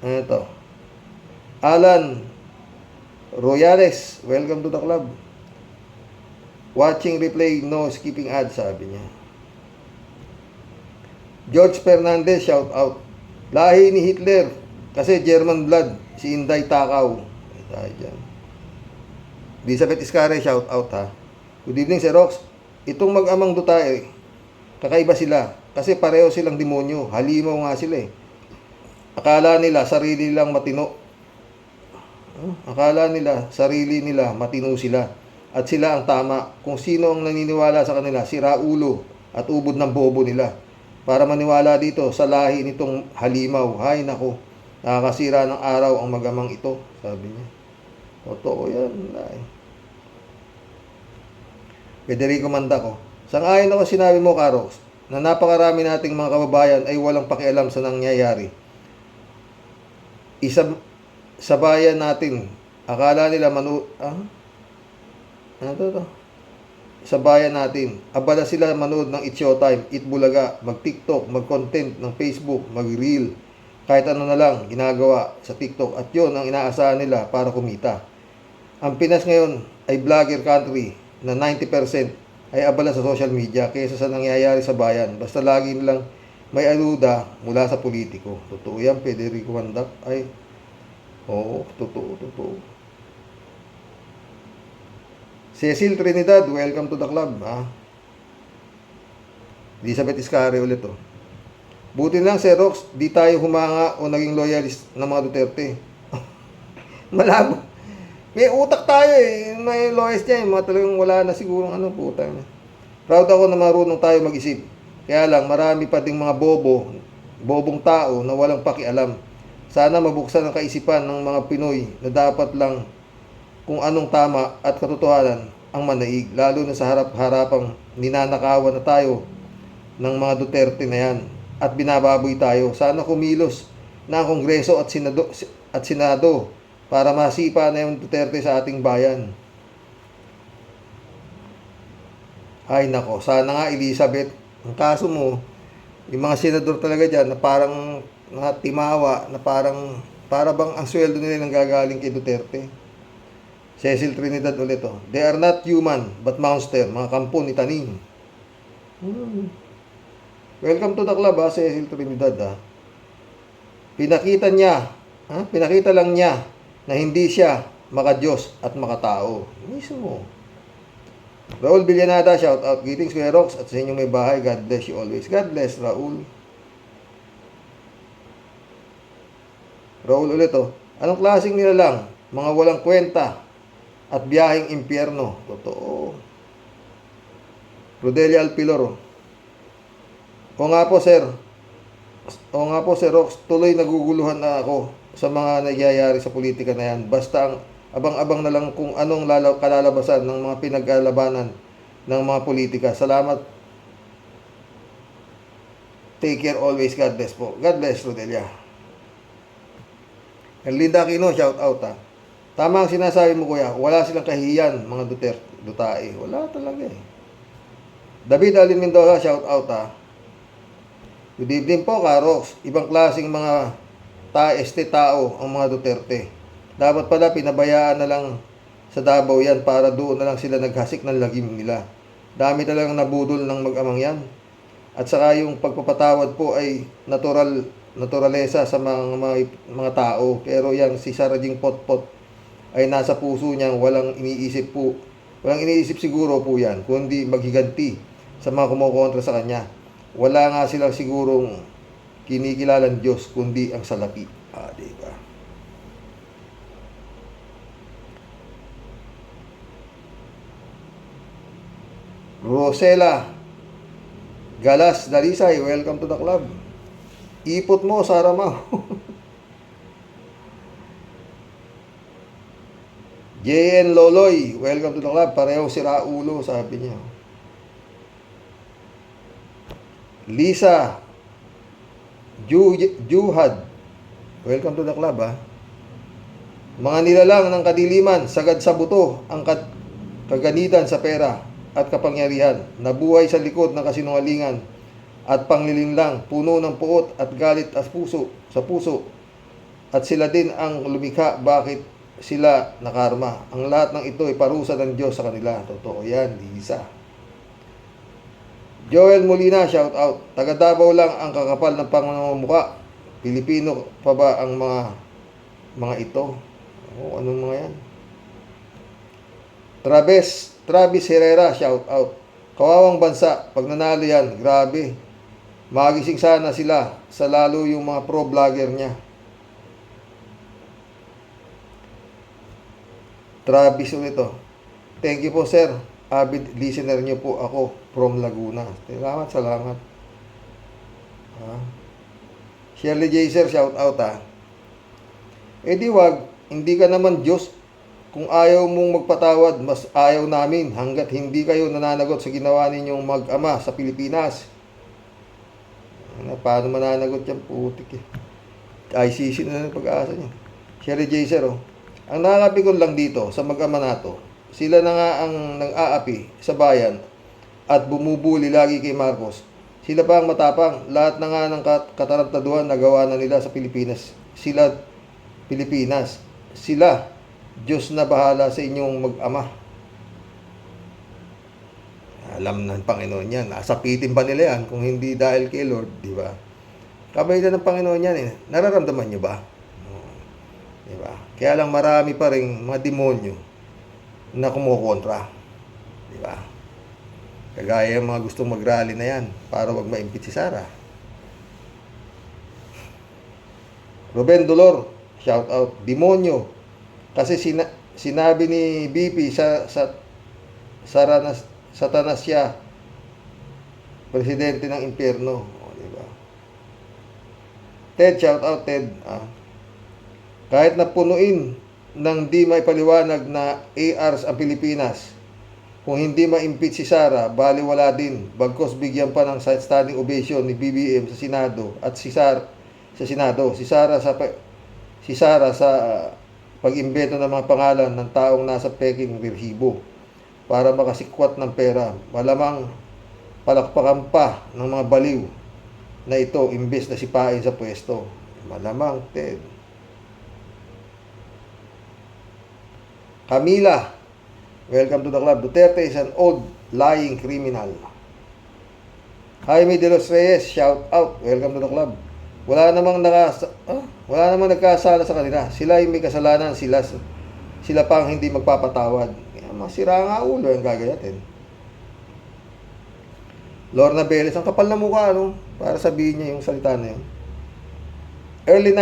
Ito. Alan Royales, welcome to the club. Watching replay, no skipping ads, sabi niya. George Fernandez, shout out. Lahi ni Hitler, kasi German blood, si Inday Takaw. Ay tayo dyan. Elizabeth Iscare, shout out ha. Good evening, Sir Rox. Itong mag-amang Duterte, kakaiba sila. Kasi pareho silang demonyo. Halimaw nga sila eh. Akala nila, sarili nilang matino. Akala nila, sarili nila, matino sila. At sila ang tama. Kung sino ang naniniwala sa kanila, sira ulo at ubod ng bobo nila. Para maniwala dito sa lahi nitong halimaw. Hay nako, nakakasira ng araw ang magamang ito, sabi niya. Totoo yan. Federico Mandaco. Sang-ayon ako sinabi mo, Karox, na napakarami nating mga kababayan ay walang pakialam sa nangyayari. Isa sa bayan natin, akala nila ano to? Sa bayan natin, abala sila manood ng It's Showtime, Eat Bulaga, mag-TikTok, mag-content ng Facebook, mag-reel, kahit ano na lang ginagawa sa TikTok, at yun ang inaasahan nila para kumita. Ang Pinas ngayon ay vlogger country na 90% ay abala sa social media kaysa sa nangyayari sa bayan. Basta lagi nilang may aluda mula sa politiko. Totoo yan, Federico Mandac. Ay, oo, totoo. Cecil Trinidad, welcome to the club. Elizabeth Iscare ulit to. Buti lang, Sir Rox, di tayo humanga o naging loyalist ng mga Duterte. Malabo. May utak tayo eh. May loyalist niya eh. Mga talagang wala na siguro puta. Proud ako na marunong tayo mag-isip. Kaya lang, marami pa ding mga bobong tao na walang pakialam. Sana mabuksan ang kaisipan ng mga Pinoy na dapat lang kung anong tama at katotohanan ang manaig, lalo na sa harap-harapang ninanakawan na tayo ng mga Duterte na yan at binababoy tayo. Sana kumilos na ang Kongreso at Senado para masipa na yung Duterte sa ating bayan. Ay nako, sana nga Elizabeth, ang kaso mo, yung mga senador talaga dyan na parang timawa, na para bang ang sweldo nila nang gagaling kay Duterte. Cecil Trinidad ulit oh. They are not human, but monster. Mga kampo ni Taning. Welcome to the club ha, Cecil Trinidad ha. Pinakita lang niya na hindi siya makadiyos at makatao. Mismo. Raul Villanada, shout out. Greetings Kuya Rox at sa inyong may bahay. God bless you always. God bless Raul. Raul ulit oh. Anong klaseng nila lang? Mga walang kwenta at biyaheng impyerno. Totoo. Rodelia Alpilor. O nga po sir Rox, tuloy naguguluhan na ako sa mga nagyayari sa politika na yan. Basta ang abang-abang na lang kung anong kalalabasan ng mga pinaglalabanan ng mga politika. Salamat. Take care always. God bless po. God bless, Rodelia. Linda Aquino, shout out ha. Tama ang sinasabi mo kuya, wala silang kahiyan mga Dutae. Wala talaga eh. David Alin Mendoza, shout out ha. Good evening po, Karox. Ibang klaseng mga tao ang mga Duterte. Dapat pala pinabayaan na lang sa Davao yan para doon na lang sila naghasik ng lagim nila. Dami talagang nabudol ng mag-amang yan. At saka yung pagpapatawad po ay naturalesa sa mga tao. Pero yan si Sarajing Potpot ay nasa puso niya, walang iniisip siguro po yan, kundi maghiganti sa mga kumukontra sa kanya. Wala nga silang sigurong kinikilalang Diyos, kundi ang salapi. Diba? Rosela Galas Dalisay, welcome to the club. Ipot mo, Sara Mau. JN Loloy, welcome to the club. Pareho si Raulo, sabi niya. Lisa Juhad, welcome to the club ha. Mga nilalang ng kadiliman, sagad sa buto, ang kaganitan sa pera at kapangyarihan, nabuhay sa likod ng kasinungalingan at panglilinlang, puno ng puot at galit sa puso. At sila din ang lumikha, bakit sila nakarma. Ang lahat ng ito ay parusa ng Diyos sa kanila. Totoo yan, Lisa. Joel Molina, shout out. Taga Davao lang ang kakapal ng pangmumukha. Pilipino pa ba ang mga ito? Anong mga yan? Travis Herrera, shout out. Kawawang bansa, pag nanalo yan, grabe. Magising sana sila sa lalo yung mga pro-vlogger niya. Travis ulit oh. Thank you po sir. Avid listener niyo po ako from Laguna. Salamat. Shirley Jaser, shout out ha. Di wag, hindi ka naman Diyos. Kung ayaw mong magpatawad, mas ayaw namin hanggat hindi kayo nananagot sa ginawa ninyong mag-ama sa Pilipinas. Paano mananagot yan? Putik eh. ICC na ng pag-asa niya. Shirley Jaser oh. Ang nakakapikon lang dito sa mag-ama nato, sila na nga ang nang-aapi sa bayan at bumubuli lagi kay Marcos. Sila pa ang matapang. Lahat na nga ng katarantaduhan nagawa na nila sa Pilipinas. Sila, Diyos na bahala sa inyong mag-ama. Alam ng Panginoon yan. Nasapitin pa nila yan kung hindi dahil kay Lord, di ba? Kabaitan ng Panginoon yan eh. Nararamdaman nyo ba? Diba? Kaya lang marami pa rin mga demonyo na kumukontra. Diba? Kagaya yung mga gustong mag-rally na yan para wag ma-impeach si Sara. Ruben Dolor, shout out. Demonyo. Kasi sinabi ni BP Satanas siya, presidente ng impyerno. Diba? Ted, shout out Ted. Kahit na punuin ng di may paliwanag na ARs ang Pilipinas, Kung hindi ma-impeach si Sara, baliwala din. Bagkos bigyan pa ng standing ovation ni BBM sa Senado at si Sara sa Senado. Si Sara sa pag-imbento ng mga pangalan ng taong nasa peking resibo para makasikwat ng pera. Malamang palakpakan pa ng mga baliw na ito imbes na sipain sa pwesto. Malamang, Ted. Camila, welcome to the club. Duterte is an old lying criminal. Jaime de los Reyes, shout out. Welcome to the club. Wala namang nagkasala sa kanila. Sila yung may kasalanan. Sila pang hindi magpapatawad. Masira nga ulo yung gagayatin. Lorna Velez, ang kapal na mukha, no? Para sabihin niya yung salita na yun. Early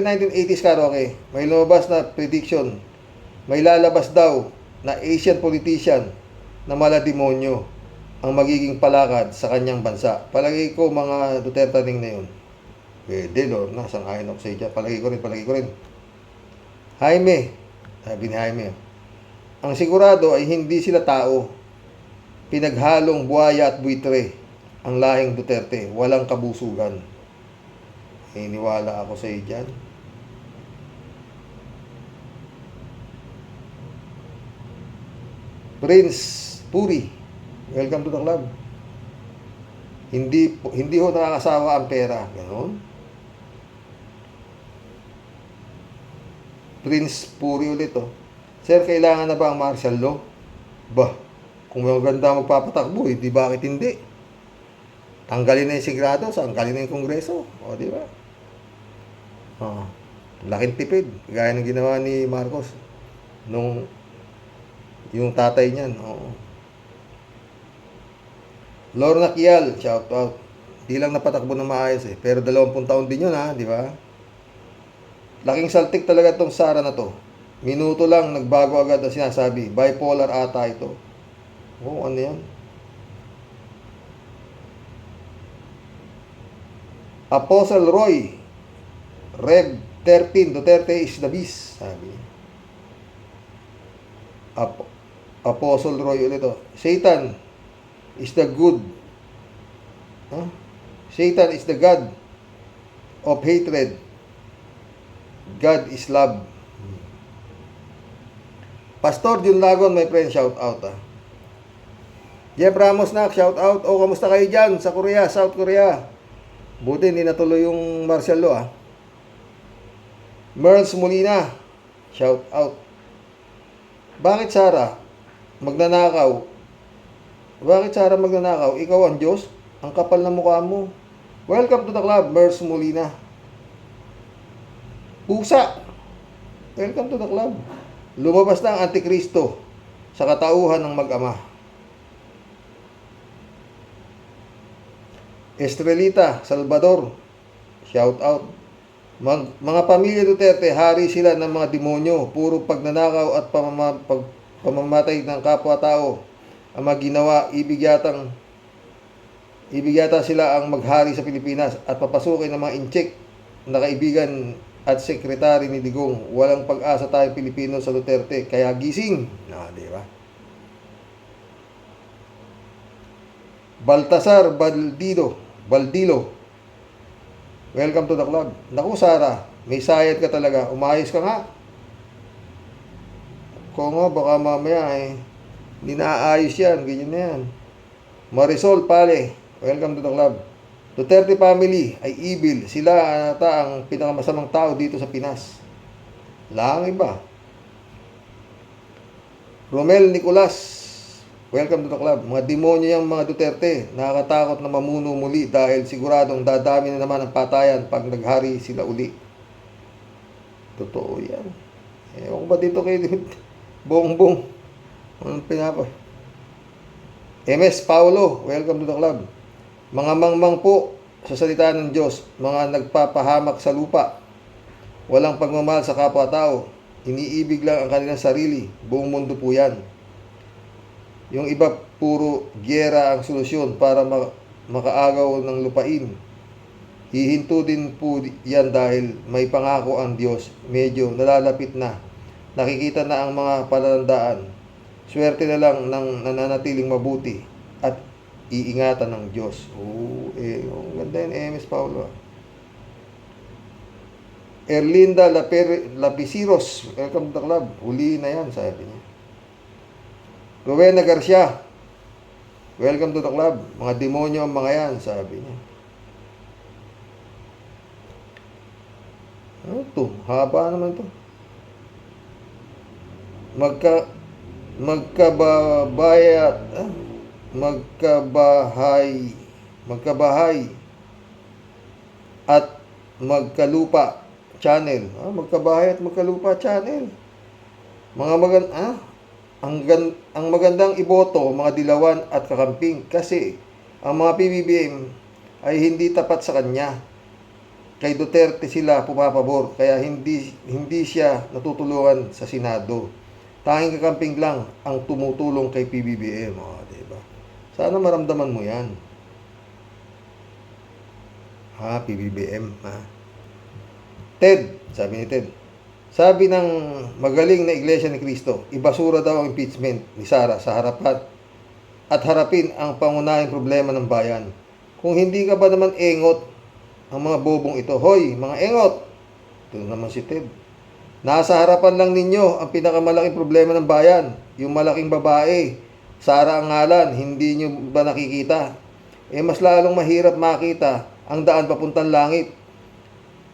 1980s karaoke, may lumabas na prediction. May lalabas daw na Asian politician na malademonyo ang magiging palakad sa kanyang bansa. Palagi ko mga Duterte na yun. Pwede, Lorna, sang-ayon ako sa iyo. Palagi ko rin. Jaime, sabi ni Jaime, ang sigurado ay hindi sila tao. Pinaghalong buhaya at buitre ang lahing Duterte. Walang kabusugan. Iniwala ako sa iyo dyan. Prince Puri, welcome to the club. Hindi ho nakakasawa ang pera. Ganon. Prince Puri ulit, oh. Sir, kailangan na ba ang martial law? Bah, kung maganda magpapatakbo, di bakit hindi? Tanggalin na yung Senado, tanggalin na yung Kongreso. O, di ba? Laking tipid. Gaya ng ginawa ni Marcos. Yung tatay niyan. Lorna Kial, shout out. Di lang napatakbo ng maayos eh. Pero 20 taon din yun ha, di ba? Laking saltik talaga tong Sara na to. Minuto lang, nagbago agad ang sinasabi. Bipolar ata ito. Ano yan? Apostle Roy, Rev 13, Duterte is the beast. Sabi niya. Apostle Roy ulit ito. Satan is the good. Satan is the God of hatred. God is love. Pastor Jun Lagon, my friend, shout out. Jeff Ramos nak, shout out. Kamusta kayo dyan sa Korea, South Korea? Buti hindi natuloy yung martial law. Merls Molina, shout out. Bakit Sara magnanakaw? Ikaw ang Diyos? Ang kapal na mukha mo. Welcome to the club, Merls Molina. Pusa, welcome to the club. Lumabas na ang Antikristo sa katauhan ng mag-ama. Estrelita Salvador, shout out. Mga pamilya Duterte, hari sila ng mga demonyo. Puro pagnanakaw at pamamatay ng kapwa-tao ang maginawa. Ibig yata sila ang maghari sa Pilipinas at papasukin ng mga incheck na kaibigan at sekretary ni Digong. Walang pag-asa tayong Pilipino sa Duterte. Kaya gising. Di ba? Baltasar Baldilo. Welcome to the club. Naku, Sara, may sayad ka talaga. Umayos ka nga. Kung nga, baka mamaya hindi naaayos yan. Ganyan na yan. Marisol Pale, welcome to the club. Duterte family ay evil. Sila ata ang pinakamasamang tao dito sa Pinas. Lang iba. Romel Nicolas, welcome to the club. Mga demonyo yung mga Duterte. Nakakatakot na mamuno muli dahil siguradong dadami na naman ang patayan pag naghari sila uli. Totoo yan. Ewan ko ba dito kay Bongbong? Anong pinapa? MS Paulo, welcome to the club. Mga mangmang po sa salita ng Diyos, mga nagpapahamak sa lupa, walang pagmamahal sa kapwa-tao, iniibig lang ang kanilang sarili, buong mundo po yan. Yung iba, puro giyera ang solusyon para makaagaw ng lupain. Hihinto din po yan dahil may pangako ang Diyos, medyo nalalapit na. Nakikita na ang mga palatandaan. Swerte na lang ng nananatiling mabuti at iingatan ng Diyos. Ang ganda yun, MS Paulo. Erlinda Lapiciros, welcome to the club. Uli na yan, sabi niya. Rowena Garcia, welcome to the club. Mga demonyo ang mga yan, sabi niya. Ano to? Haba naman to. Magkabahay at magkalupa channel. Magkabahay at magkalupa channel. Ang magandang iboto, mga dilawan at kakamping kasi ang mga PBBM ay hindi tapat sa kanya. Kay Duterte sila pumapabor kaya hindi siya natutulungan sa Senado. Tanging kakamping lang ang tumutulong kay PBBM. Diba? Sana maramdaman mo yan. PBBM. Ted, sabi ni Ted. Sabi ng magaling na Iglesia ni Cristo, ibasura daw ang impeachment ni Sara sa harapan at harapin ang pangunahing problema ng bayan. Kung hindi ka ba naman engot, ang mga bobong ito, hoy, mga engot. Ito naman si Ted. Nasa harapan lang ninyo ang pinakamalaking problema ng bayan, yung malaking babae. Sara ang ngalan, hindi nyo ba nakikita? Mas lalong mahirap makita ang daan papuntang langit.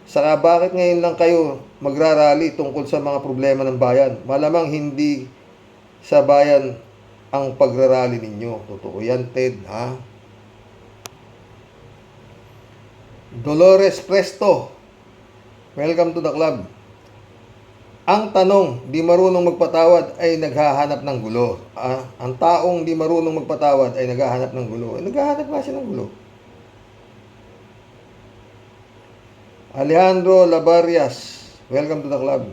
Saka bakit ngayon lang kayo magrarally tungkol sa mga problema ng bayan? Malamang hindi sa bayan ang pagrarally ninyo. Totoo yan, Ted, Dolores Presto, welcome to the club. Ang tanong, di marunong magpatawad ay naghahanap ng gulo. Ang taong di marunong magpatawad ay naghahanap ng gulo. Naghahanap nga siya ng gulo. Alejandro Labarias, welcome to the club.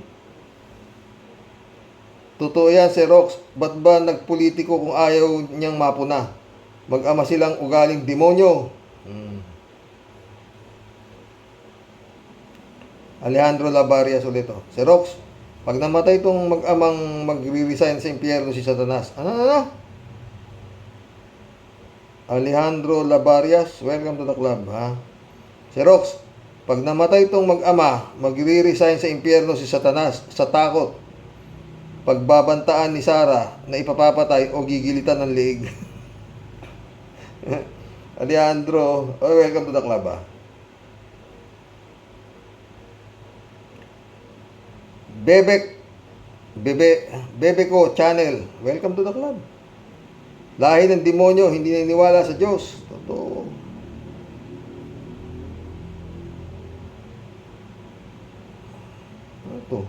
Totoo yan, si Rox. Ba't ba nagpolitiko kung ayaw niyang mapuna? Mag-ama silang ugaling demonyo. Alejandro Labarias ulit. Si Rox, pag namatay itong mag-amang magre-resign sa impyerno si Satanas. Ano? Alejandro Labarias, welcome to the club. Si Rox, pag namatay itong mag-ama, magre-resign sa impyerno si Satanas sa takot. Pagbabantaan ni Sara na ipapapatay o gigilitan ng leeg. Alejandro, welcome to the club. Bebe ko channel, welcome to the club. Lahi ng demonyo, hindi naniniwala sa Diyos. Totoo. Ito.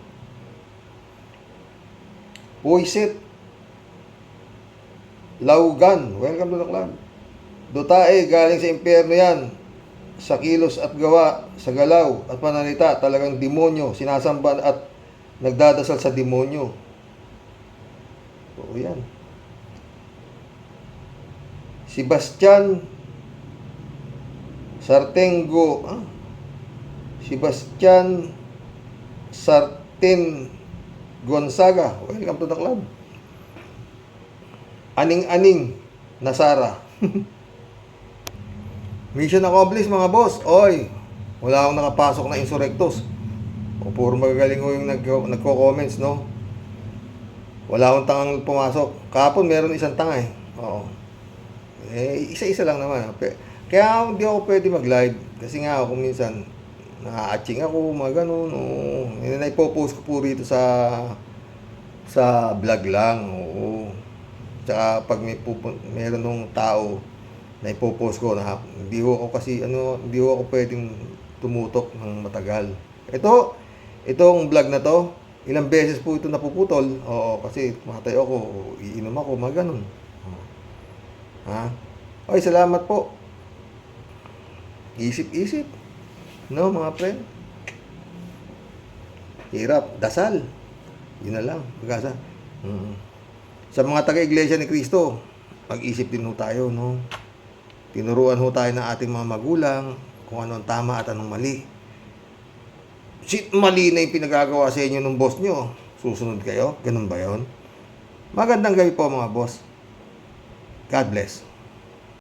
Puisit. Laugan, welcome to the club. Dutae, galing sa impyerno yan. Sa kilos at gawa, sa galaw at pananalita, talagang demonyo, sinasamba at nagdadasal sa demonyo. Oo yan. Sebastian Sartengo. Sebastian Sarten Gonzaga. Welcome to the club. Aning-aning na Sara. Mission accomplished mga boss. Oy, wala akong nakapasok na insurrectos. O puro magagaling ko yung nagko-comments, no? Wala akong tangang pumasok. Kahapon meron isang tanga Oo. Isa-isa lang naman. Kaya hindi ako pwede mag-live. Kasi nga ako minsan, na-atching ako, mga ganun. Naipopost ko po rito sa vlog lang. Oo. Tsaka pag meron nung tao, naipopost ko na hindi ako pwedeng tumutok ng matagal. Itong vlog na to, ilang beses po ito napuputol. Kasi matay ako, iinom ako, mga ganun. Oy, salamat po. Isip-isip. No, mga friend? Hirap, dasal. Yun na lang, pag-asa. Sa mga taga-iglesia ni Cristo, mag-isip din ho tayo, no? Tinuruan ho tayo ng ating mga magulang kung ano ang tama at anong mali. Mali na yung pinagagawa sa inyo ng boss nyo. Susunod kayo? Ganun ba yun? Magandang gabi po mga boss. God bless.